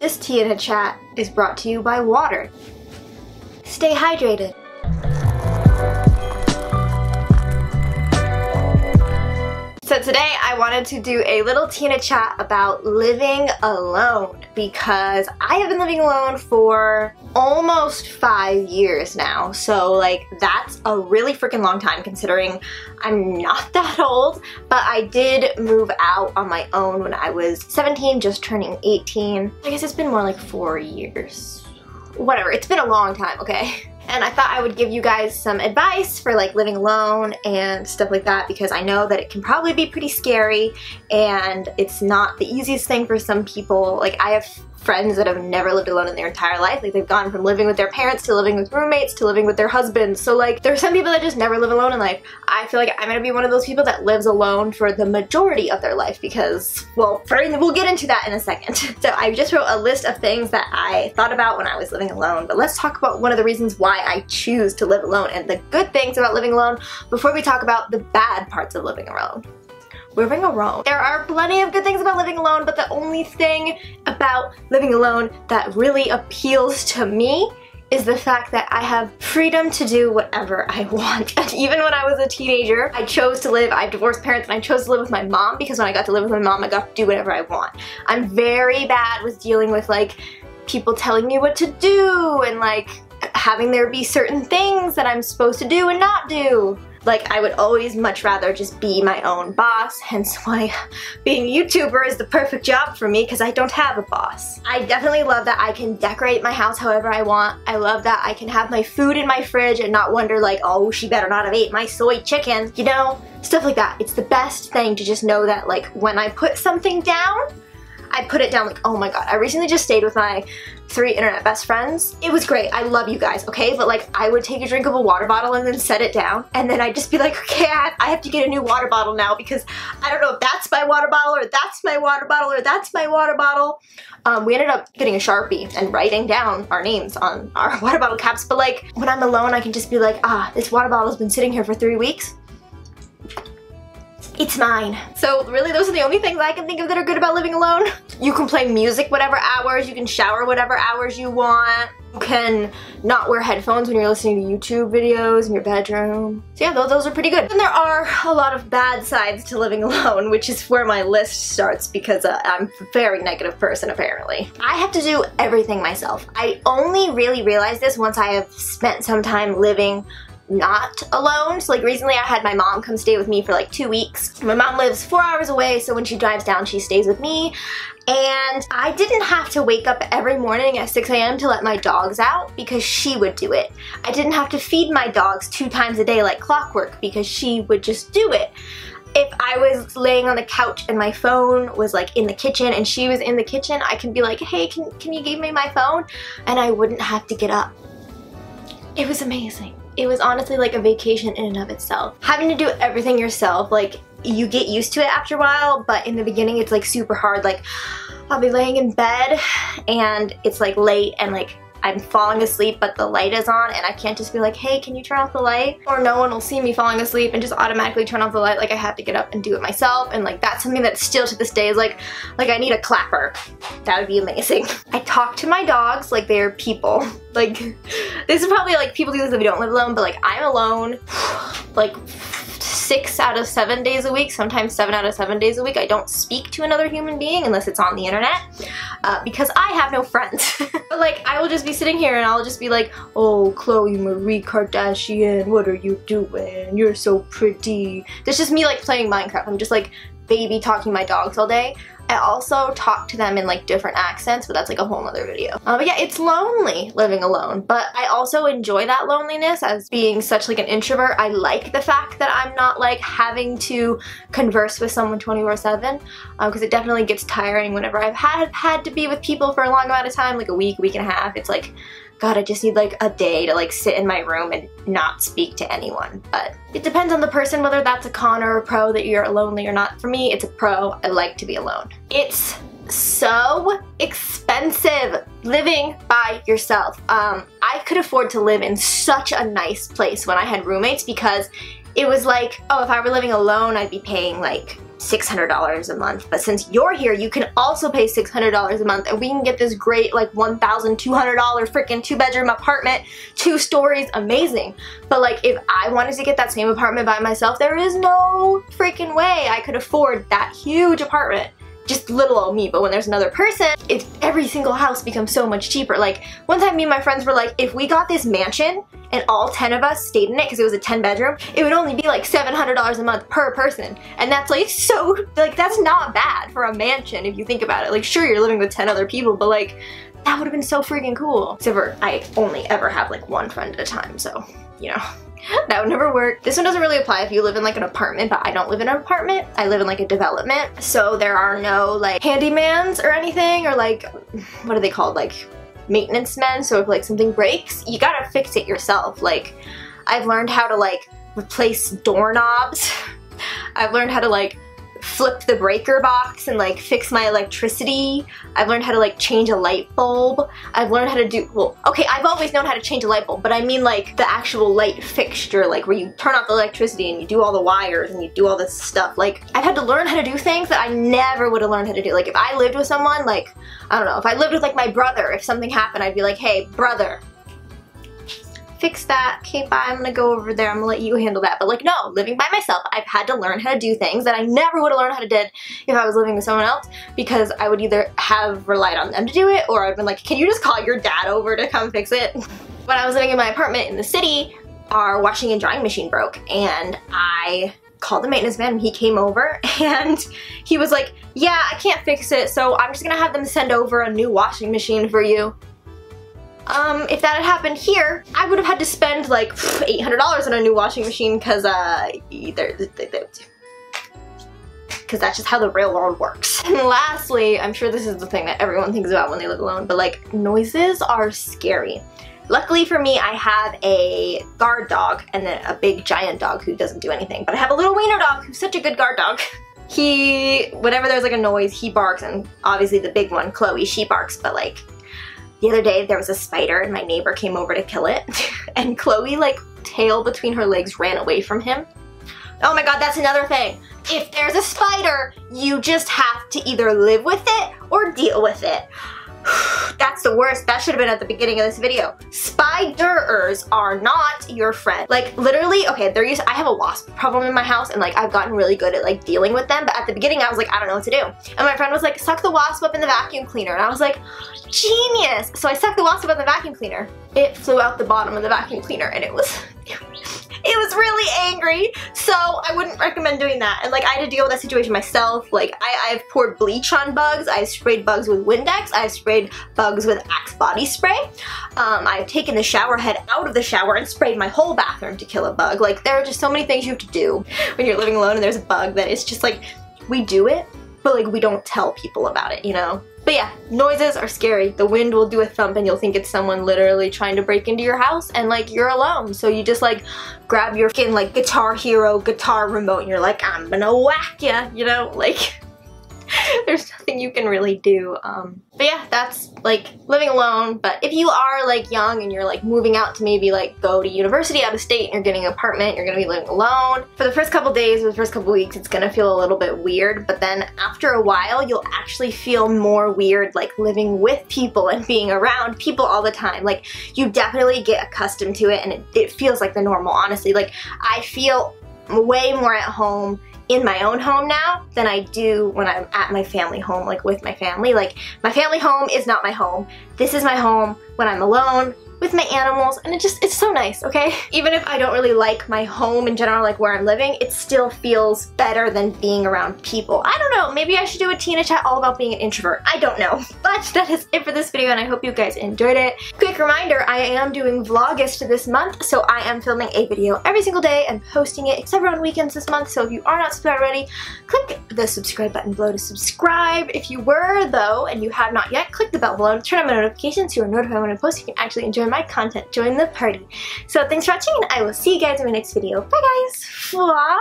This tea in a chat is brought to you by water. Stay hydrated. So today I wanted to do a little tea in a chat about living alone because I have been living alone for almost 5 years now. So like that's a really freaking long time considering I'm not that old, but I did move out on my own when I was 17, just turning 18. I guess it's been more like 4 years. Whatever, it's been a long time, okay? And I thought I would give you guys some advice for like living alone and stuff like that because I know that it can probably be pretty scary and it's not the easiest thing for some people. Like I have friends that have never lived alone in their entire life. Like they've gone from living with their parents to living with roommates to living with their husbands. So like there are some people that just never live alone, and like I feel like I'm gonna be one of those people that lives alone for the majority of their life because, well, we'll get into that in a second. So I just wrote a list of things that I thought about when I was living alone, but let's talk about one of the reasons why I choose to live alone and the good things about living alone before we talk about the bad parts of living alone. Living alone. There are plenty of good things about living alone, but the only thing about living alone that really appeals to me is the fact that I have freedom to do whatever I want. And even when I was a teenager, I chose to live, I have divorced parents, and I chose to live with my mom because when I got to live with my mom, I got to do whatever I want. I'm very bad with dealing with like people telling me what to do and like having there be certain things that I'm supposed to do and not do. Like, I would always much rather just be my own boss, hence why being a YouTuber is the perfect job for me because I don't have a boss. I definitely love that I can decorate my house however I want. I love that I can have my food in my fridge and not wonder like, oh, she better not have ate my soy chicken, you know? Stuff like that. It's the best thing to just know that like when I put something down, I put it down like, oh my god. I recently just stayed with my 3 internet best friends. It was great. I love you guys, okay? But like, I would take a drink of a water bottle and then set it down. And then I'd just be like, okay, I have to get a new water bottle now because I don't know if that's my water bottle or that's my water bottle or that's my water bottle. We ended up getting a Sharpie and writing down our names on our water bottle caps. But like, when I'm alone, I can just be like, ah, this water bottle's been sitting here for 3 weeks. It's mine. So really those are the only things I can think of that are good about living alone. You can play music whatever hours, you can shower whatever hours you want, you can not wear headphones when you're listening to YouTube videos in your bedroom. So yeah, those are pretty good. And there are a lot of bad sides to living alone, which is where my list starts because I'm a very negative person apparently. I have to do everything myself. I only really realized this once I have spent some time living not alone. So like recently I had my mom come stay with me for like 2 weeks. My mom lives 4 hours away, so when she drives down she stays with me, and I didn't have to wake up every morning at 6 a.m. to let my dogs out because she would do it. I didn't have to feed my dogs 2 times a day like clockwork because she would just do it. If I was laying on the couch and my phone was like in the kitchen and she was in the kitchen, I can be like, hey, can you give me my phone? And I wouldn't have to get up. It was amazing. It was honestly like a vacation in and of itself. Having to do everything yourself, like you get used to it after a while, but in the beginning it's like super hard. Like I'll be laying in bed and it's like late and like I'm falling asleep but the light is on and I can't just be like, hey, can you turn off the light? Or no one will see me falling asleep and just automatically turn off the light. Like I have to get up and do it myself, and like that's something that still to this day is like I need a clapper. That would be amazing. I talk to my dogs like they're people. Like this is probably like people do this if you don't live alone, but like I'm alone like 6 out of 7 days a week, sometimes 7 out of 7 days a week. I don't speak to another human being unless it's on the internet because I have no friends. But like I will just be sitting here and I'll just be like, oh, Chloe Marie Kardashian, what are you doing? You're so pretty. That's just me like playing Minecraft. I'm just like baby talking to my dogs all day. I also talk to them in like different accents, but that's like a whole nother video. But yeah, it's lonely living alone, but I also enjoy that loneliness as being such like an introvert. I like the fact that I'm not like having to converse with someone 24/7 because it definitely gets tiring whenever I've had to be with people for a long amount of time, like a week and a half. It's like, God, I just need like a day to like sit in my room and not speak to anyone. But it depends on the person whether that's a con or a pro that you're lonely or not. For me, it's a pro. I like to be alone. It's so expensive living by yourself. I could afford to live in such a nice place when I had roommates because it was like, oh, if I were living alone, I'd be paying like $600 a month. But since you're here, you can also pay $600 a month, and we can get this great like $1,200 freaking 2-bedroom apartment, 2 stories, amazing. But like if I wanted to get that same apartment by myself, there is no freaking way I could afford that huge apartment. Just little old me. But when there's another person, every single house becomes so much cheaper. Like one time me and my friends were like, if we got this mansion and all 10 of us stayed in it because it was a 10-bedroom, it would only be like $700 a month per person. And that's like so, like that's not bad for a mansion if you think about it. Like sure, you're living with 10 other people, but like that would have been so freaking cool. Except for I only ever have like one friend at a time, so you know. That would never work. This one doesn't really apply if you live in like an apartment, but I don't live in an apartment. I live in like a development. So there are no like handymans or anything, or like, what are they called? Like maintenance men. So if like something breaks, you gotta fix it yourself. Like I've learned how to like replace doorknobs. I've learned how to like flip the breaker box and like fix my electricity. I've learned how to like change a light bulb. I've learned how to do, well, okay, I've always known how to change a light bulb, but I mean like the actual light fixture, like where you turn off the electricity and you do all the wires and you do all this stuff. Like I've had to learn how to do things that I never would have learned how to do. Like if I lived with someone, like, I don't know, if I lived with like my brother, if something happened, I'd be like, hey, brother, fix that. Okay, bye, I'm gonna go over there, I'm gonna let you handle that. But like no, living by myself, I've had to learn how to do things that I never would have learned how to do if I was living with someone else, because I would either have relied on them to do it, or I've been like, can you just call your dad over to come fix it? When I was living in my apartment in the city, our washing and drying machine broke, and I called the maintenance man and he came over and he was like, yeah, I can't fix it, so I'm just gonna have them send over a new washing machine for you. If that had happened here, I would have had to spend like $800 on a new washing machine because that's just how the real world works. And lastly, I'm sure this is the thing that everyone thinks about when they live alone, but like noises are scary. Luckily for me, I have a guard dog and then a big giant dog who doesn't do anything, but I have a little wiener dog who's such a good guard dog. Whenever there's like a noise, he barks, and obviously the big one, Chloe, she barks, but like the other day there was a spider and my neighbor came over to kill it and Chloe, like tail between her legs, ran away from him. Oh my god, that's another thing. If there's a spider, you just have to either live with it or deal with it. That's the worst. That should have been at the beginning of this video. Spiders are not your friend. Like literally, okay, I have a wasp problem in my house, and like I've gotten really good at like dealing with them, but at the beginning I was like, I don't know what to do. And my friend was like, suck the wasp up in the vacuum cleaner. And I was like, genius! So I sucked the wasp up in the vacuum cleaner. It flew out the bottom of the vacuum cleaner and it was really angry, so I wouldn't recommend doing that. And like I had to deal with that situation myself. Like I've poured bleach on bugs, I've sprayed bugs with Windex, I've sprayed bugs with Axe body spray. I've taken the shower head out of the shower and sprayed my whole bathroom to kill a bug. Like there are just so many things you have to do when you're living alone and there's a bug that it's just like, we do it, but like we don't tell people about it, you know? But yeah, noises are scary. The wind will do a thump and you'll think it's someone literally trying to break into your house, and like you're alone. So you just like grab your fucking like Guitar Hero guitar remote and you're like, I'm gonna whack ya, you know? Like there's nothing you can really do. But yeah, that's like living alone. But if you are like young and you're like moving out to maybe like go to university out of state and you're getting an apartment, you're gonna be living alone. For the first couple days or the first couple weeks, it's gonna feel a little bit weird, but then after a while, you'll actually feel more weird like living with people and being around people all the time. Like you definitely get accustomed to it, and it feels like the normal, honestly. Like I feel way more at home in my own home now than I do when I'm at my family home, like with my family. Like my family home is not my home. This is my home when I'm alone with my animals, and it's so nice, okay? Even if I don't really like my home in general, like where I'm living, it still feels better than being around people. I don't know, maybe I should do a Tina chat all about being an introvert. I don't know. But that is it for this video, and I hope you guys enjoyed it. Quick reminder, I am doing Vlogust this month, so I am filming a video every single day and posting it, except for on weekends this month. So if you are not subscribed already, click the subscribe button below to subscribe. If you were though, and you have not yet, click the bell below to turn on my notifications so you are notified when I post. You can actually enjoy my content, join the party. So thanks for watching, and I will see you guys in my next video. Bye guys! Mwah.